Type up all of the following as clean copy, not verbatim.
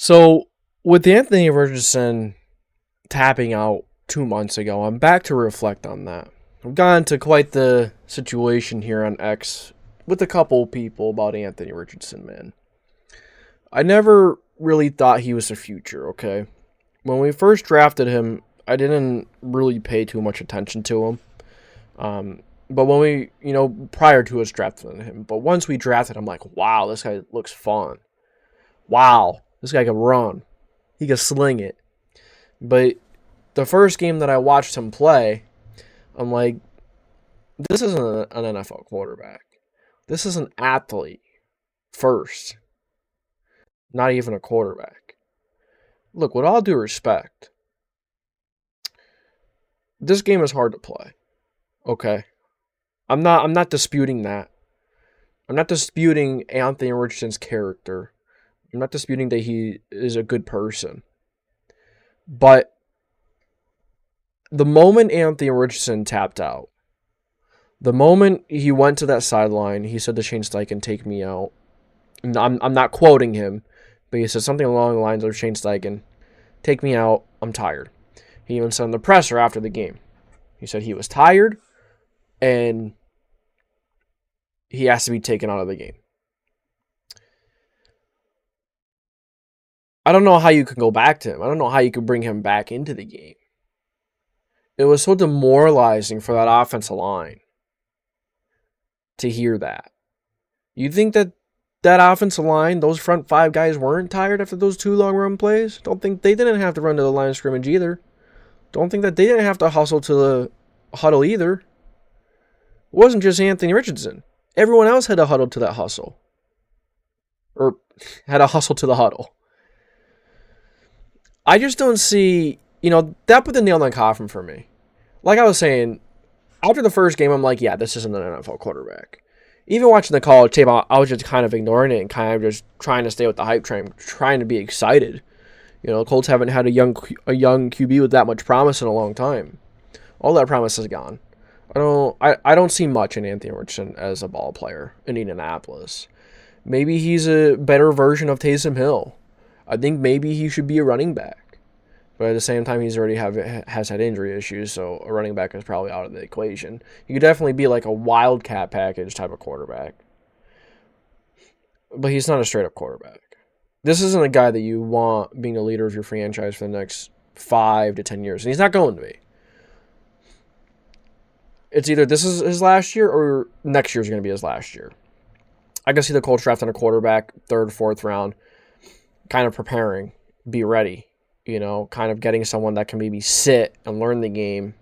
So, with Anthony Richardson tapping out 2 months ago, I'm back to reflect on that. I've gotten into quite the situation here on X with a couple people about Anthony Richardson, man. I never really thought he was the future, okay? When we first drafted him, I didn't really pay too much attention to him. But when prior to us drafting him, but once we drafted him, I'm like, wow, this guy looks fun. Wow, this guy can run. He can sling it. But the first game that I watched him play, I'm like, this isn't an NFL quarterback. This is an athlete first, not even a quarterback. Look, with all due respect, this game is hard to play. Okay? I'm not disputing that. I'm not disputing Anthony Richardson's character. I'm not disputing that he is a good person. But the moment Anthony Richardson tapped out, the moment he went to that sideline, he said to Shane Steichen, "Take me out." And I'm not quoting him, but he said something along the lines of, "Shane Steichen, take me out. I'm tired." He even said in the presser after the game, he said he was tired and he has to be taken out of the game. I don't know how you can go back to him. I don't know how you could bring him back into the game. It was so demoralizing for that offensive line to hear that. You think that offensive line, those front five guys weren't tired after those two long run plays? Don't think they didn't have to run to the line of scrimmage either. Don't think that they didn't have to hustle to the huddle either. It wasn't just Anthony Richardson. Everyone else had to huddle to that hustle. Or had to hustle to the huddle. I just don't see, that put the nail in the coffin for me. Like I was saying, after the first game, I'm like, yeah, this isn't an NFL quarterback. Even watching the college tape, I was just kind of ignoring it and kind of just trying to stay with the hype train, trying to be excited. Colts haven't had a young QB with that much promise in a long time. All that promise is gone. I don't see much in Anthony Richardson as a ball player in Indianapolis. Maybe he's a better version of Taysom Hill. I think maybe he should be a running back. But at the same time, he's already has had injury issues, so a running back is probably out of the equation. He could definitely be like a wildcat package type of quarterback. But he's not a straight-up quarterback. This isn't a guy that you want being a leader of your franchise for the next 5 to 10 years. And he's not going to be. It's either this is his last year or next year is going to be his last year. I can see the Colts drafting a quarterback, 3rd, 4th round, kind of preparing, be ready, kind of getting someone that can maybe sit and learn the game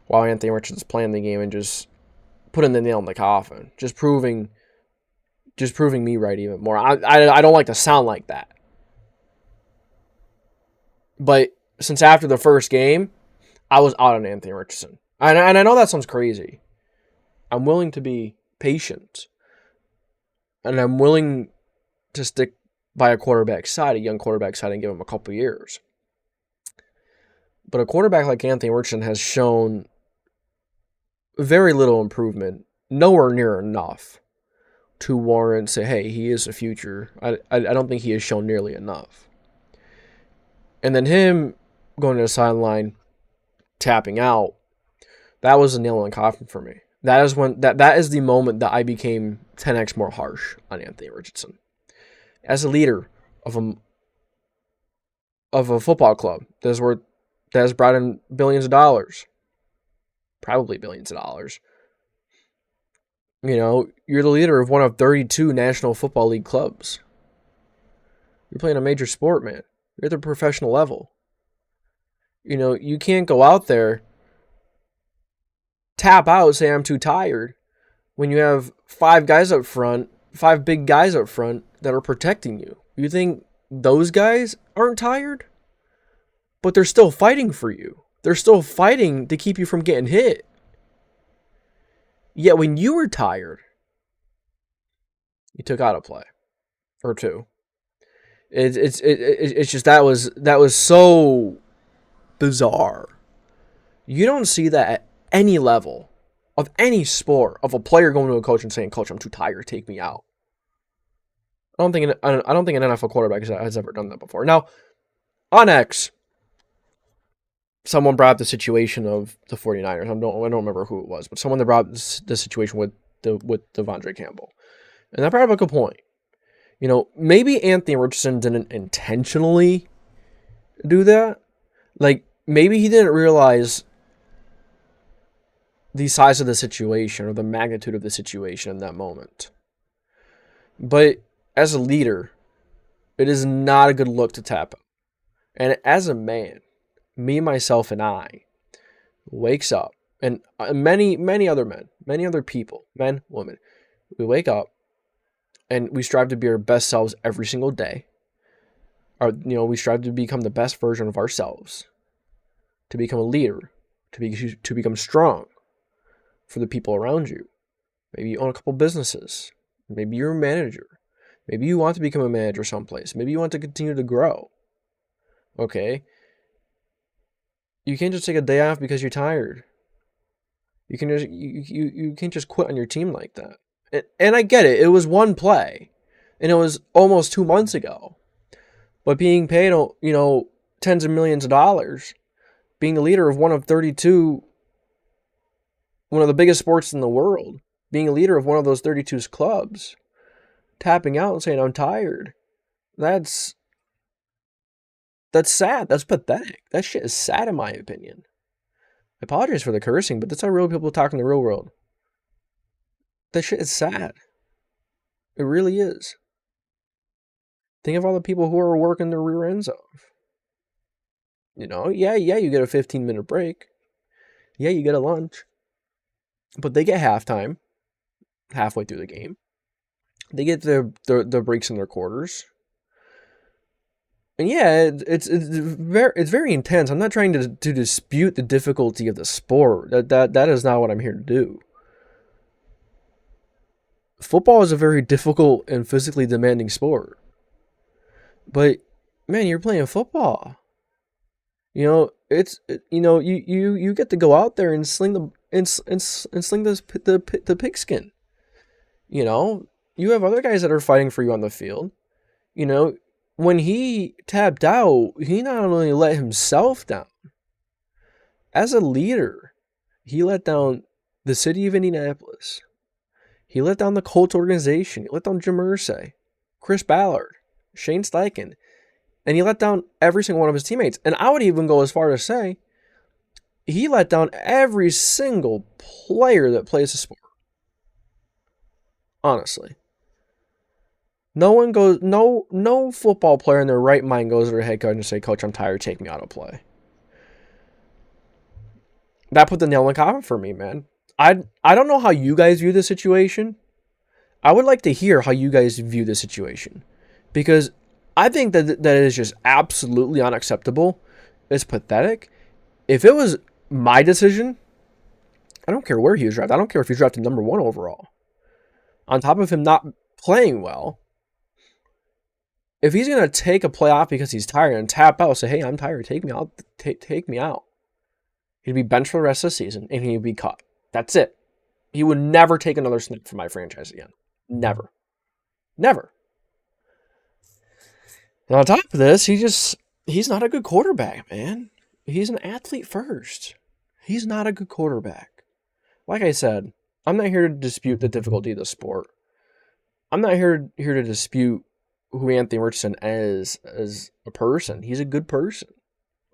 while Anthony Richardson's playing the game and just putting the nail in the coffin, just proving me right even more. I don't like to sound like that. But since after the first game, I was out on Anthony Richardson. And I know that sounds crazy. I'm willing to be patient. And I'm willing to stick by a quarterback side, a young quarterback side, and give him a couple years. But a quarterback like Anthony Richardson has shown very little improvement, nowhere near enough to warrant say, hey, he is a future. I don't think he has shown nearly enough. And then him going to the sideline, tapping out, that was a nail in the coffin for me. That is the moment that I became 10x more harsh on Anthony Richardson. As a leader of a football club that has brought in billions of dollars, probably billions of dollars. You're the leader of one of 32 National Football League clubs. You're playing a major sport, man. You're at the professional level. You can't go out there, tap out, say I'm too tired, when you have 5 big guys up front that are protecting you. You think those guys aren't tired? But they're still fighting for you. They're still fighting to keep you from getting hit. Yet when you were tired, you took out a play or two. It's just that was so bizarre. You don't see that at any level of any sport of a player going to a coach and saying, "Coach, I'm too tired. Take me out." I don't think an NFL quarterback has ever done that before. Now, on X, someone brought up the situation of the 49ers. I don't remember who it was, but someone that brought up the situation with Devondre Campbell. And that brought up a good point. You know, maybe Anthony Richardson didn't intentionally do that. Like, maybe he didn't realize the size of the situation or the magnitude of the situation in that moment. But as a leader, it is not a good look to tap him. And as a man, me, myself, and I wakes up, and many other men, many other people, men, women, we wake up and we strive to be our best selves every single day. We strive to become the best version of ourselves, to become a leader, to become strong for the people around you. Maybe you own a couple businesses. Maybe you're a manager. Maybe you want to become a manager someplace. Maybe you want to continue to grow. Okay? You can't just take a day off because you're tired. You can't just quit on your team like that. And I get it. It was one play. And it was almost 2 months ago. But being paid, tens of millions of dollars, being the leader of one of the biggest sports in the world, being a leader of one of those 32 clubs, tapping out and saying, I'm tired. That's sad. That's pathetic. That shit is sad in my opinion. I apologize for the cursing, but that's how real people talk in the real world. That shit is sad. It really is. Think of all the people who are working their rear ends off. You get a 15-minute break. Yeah, you get a lunch. But they get halftime, halfway through the game. They get the breaks in their quarters. And yeah, it's very intense. I'm not trying to dispute the difficulty of the sport. That is not what I'm here to do. Football is a very difficult and physically demanding sport. But man, you're playing football. You get to go out there and sling the pigskin. You have other guys that are fighting for you on the field. When he tapped out, he not only let himself down. As a leader, he let down the city of Indianapolis. He let down the Colts organization. He let down Jim Irsay, Chris Ballard, Shane Steichen, and he let down every single one of his teammates. And I would even go as far to say he let down every single player that plays the sport. Honestly. No football player in their right mind goes to their head coach and say, Coach, I'm tired, take me out of play. That put the nail in the coffin for me, man. I don't know how you guys view the situation. I would like to hear how you guys view the situation. Because I think that it is just absolutely unacceptable. It's pathetic. If it was my decision, I don't care where he was drafted. I don't care if he's drafted number 1 overall. On top of him not playing well, if he's going to take a play off because he's tired and tap out, say, hey, I'm tired, take me out, take me out. He'd be benched for the rest of the season and he'd be cut. That's it. He would never take another snap from my franchise again. Never. Never. And on top of this, he's not a good quarterback, man. He's an athlete first. He's not a good quarterback. Like I said, I'm not here to dispute the difficulty of the sport. I'm not here to dispute who Anthony Richardson is as a person. He's a good person.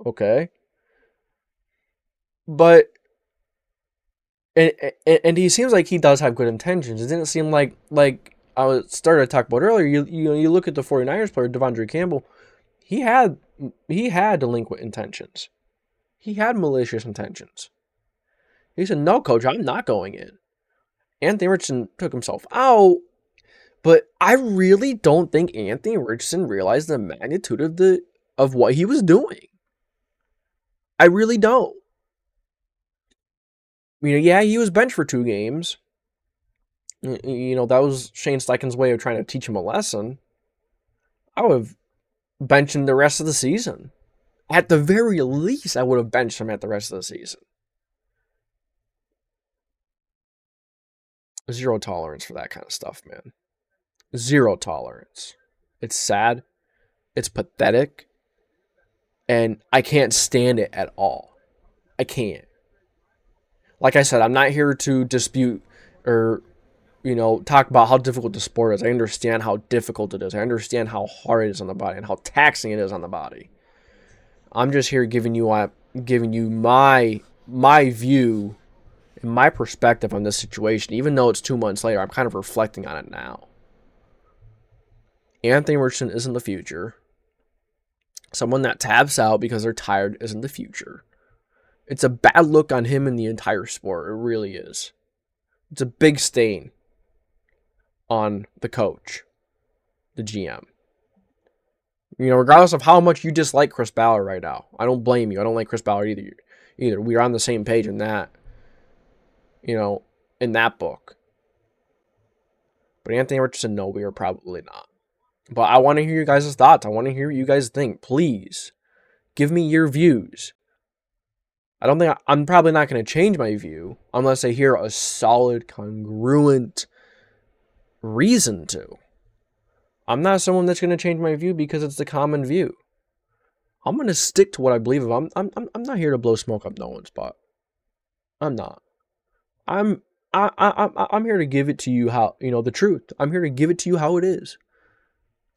Okay? But and he seems like he does have good intentions. It didn't seem like I started to talk about earlier. You look at the 49ers player, Devondre Campbell, he had delinquent intentions. He had malicious intentions. He said, no, Coach, I'm not going in. Anthony Richardson took himself out, but I really don't think Anthony Richardson realized the magnitude of what he was doing. I really don't. Yeah, he was benched for 2 games. That was Shane Steichen's way of trying to teach him a lesson. I would have benched him the rest of the season. At the very least, I would have benched him at the rest of the season. Zero tolerance for that kind of stuff, man. Zero tolerance. It's sad. It's pathetic. And I can't stand it at all. I can't. Like I said, I'm not here to dispute or, talk about how difficult the sport is. I understand how difficult it is. I understand how hard it is on the body and how taxing it is on the body. I'm just here giving you my view and my perspective on this situation. Even though it's 2 months later, I'm kind of reflecting on it now. Anthony Richardson isn't the future. Someone that taps out because they're tired isn't the future. It's a bad look on him and the entire sport. It really is. It's a big stain on the coach, the GM. Regardless of how much you dislike Chris Ballard right now. I don't blame you. I don't like Chris Ballard either. We're on the same page in that, in that book. But Anthony Richardson, no, we are probably not. But I want to hear you guys' thoughts. I want to hear what you guys think. Please, give me your views. I'm probably not going to change my view unless I hear a solid, congruent reason to. I'm not someone that's going to change my view because it's the common view. I'm going to stick to what I believe of. I'm not here to blow smoke up no one's butt. I'm not. I'm here to give it to you how, the truth. I'm here to give it to you how it is.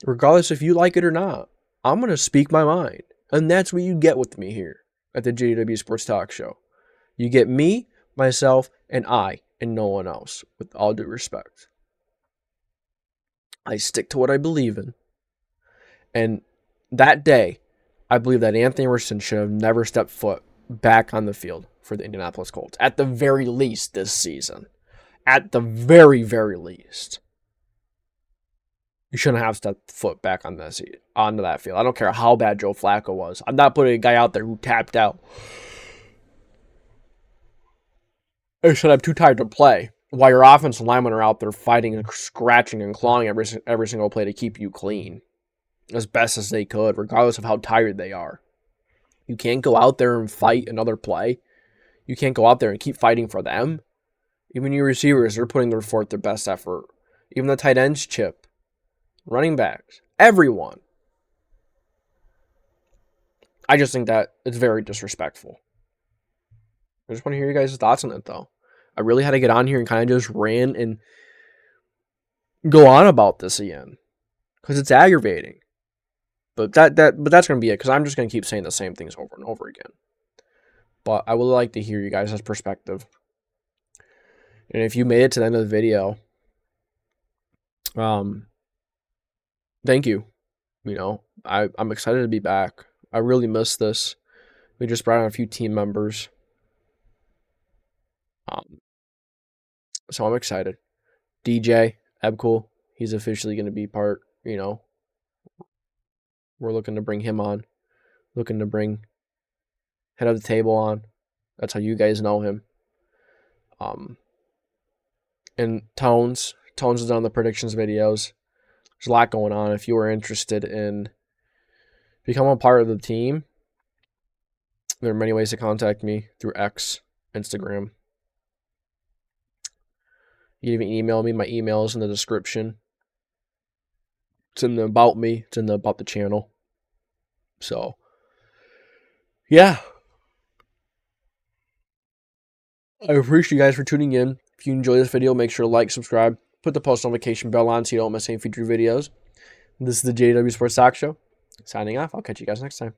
Regardless if you like it or not. I'm going to speak my mind. And that's what you get with me here at the JDW Sports Talk Show. You get me, myself, and I, and no one else, with all due respect. I stick to what I believe in. And that day, I believe that Anthony Richardson should have never stepped foot back on the field for the Indianapolis Colts. At the very least this season. At the very, very least. You shouldn't have stepped foot back onto that field. I don't care how bad Joe Flacco was. I'm not putting a guy out there who tapped out. Or said I'm too tired to play. While your offensive linemen are out there fighting and scratching and clawing every single play to keep you clean. As best as they could, regardless of how tired they are. You can't go out there and fight another play. You can't go out there and keep fighting for them. Even your receivers, they're putting forth their best effort. Even the tight ends chip. Running backs. Everyone. I just think that it's very disrespectful. I just want to hear you guys' thoughts on it, though. I really had to get on here and kind of just ran and go on about this again. Because it's aggravating. But that's going to be it. Because I'm just going to keep saying the same things over and over again. But I would like to hear you guys' perspective. And if you made it to the end of the video, thank you. I'm excited to be back. I really miss this. We just brought on a few team members. So I'm excited. DJ Ebcool, he's officially going to be part, we're looking to bring him on. Looking to bring Head of the Table on. That's how you guys know him. And Tones is on the predictions videos. There's a lot going on. If you are interested in becoming a part of the team, there are many ways to contact me through X, Instagram. You can even email me. My email is in the description. It's in the About Me. It's in the About the channel. So, yeah. I appreciate you guys for tuning in. If you enjoy this video, make sure to like, subscribe, put the post notification bell on so you don't miss any future videos. This is the JDW Sports Talk Show. Signing off. I'll catch you guys next time.